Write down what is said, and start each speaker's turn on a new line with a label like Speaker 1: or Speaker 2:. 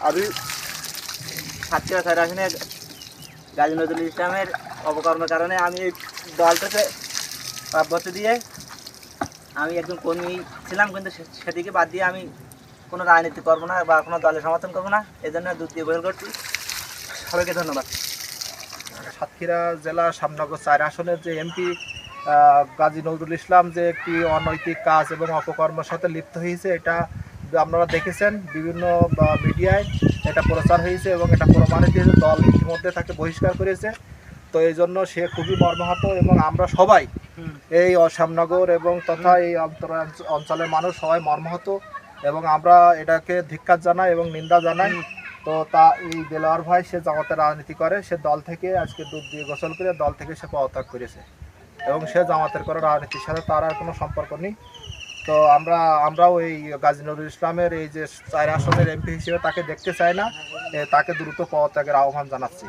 Speaker 1: আমি সাতক্ষীরা 6 আসনে গাজী নজরুল ইসলামের অপকর্মের কারণে আমি এই দলটাকে প্রাপ্যত্ব দিয়ে আমি একজন কর্মী ছিলাম, কিন্তু সেটিকে বাদ দিয়ে আমি কোনো রাজনীতি করবো না বা কোনো দলের সমর্থন করবো না। এই জন্য দুধ দিয়ে গোসল করছি। সবাইকে ধন্যবাদ।
Speaker 2: সাতক্ষীরা জেলা শ্যামনগর 4 আসনের যে এমপি গাজী নজরুল ইসলাম যে একটি অনৈতিক কাজ এবং অপকর্মের সাথে লিপ্ত হয়েছে, এটা আপনারা দেখেছেন বিভিন্ন মিডিয়ায় এটা প্রচার হয়েছে এবং এটা প্রমাণিত হয়েছে। দল ইতিমধ্যে তাকে বহিষ্কার করেছে। তো এই জন্য সে খুবই মর্মাহত এবং আমরা সবাই এই শ্যামনগর এবং তথা এই অঞ্চলের মানুষ সবাই মর্মাহত এবং আমরা এটাকে ধিক্কার জানাই এবং নিন্দা জানাই। তো তা এই দেলোয়ার ভাই সে জামাতের রাজনীতি করে, সে দল থেকে আজকে দুধ দিয়ে গোসল করে দল থেকে সে পদত্যাগ করেছে এবং সে জামাতের করে রাজনীতির সাথে তার আর কোনো সম্পর্ক নেই। তো আমরাও এই গাজী নজরুল ইসলামের এই যে 4 আসনের এমপি হিসেবে তাকে দেখতে চাই না, তাকে দ্রুত পদত্যাগের আহ্বান জানাচ্ছি।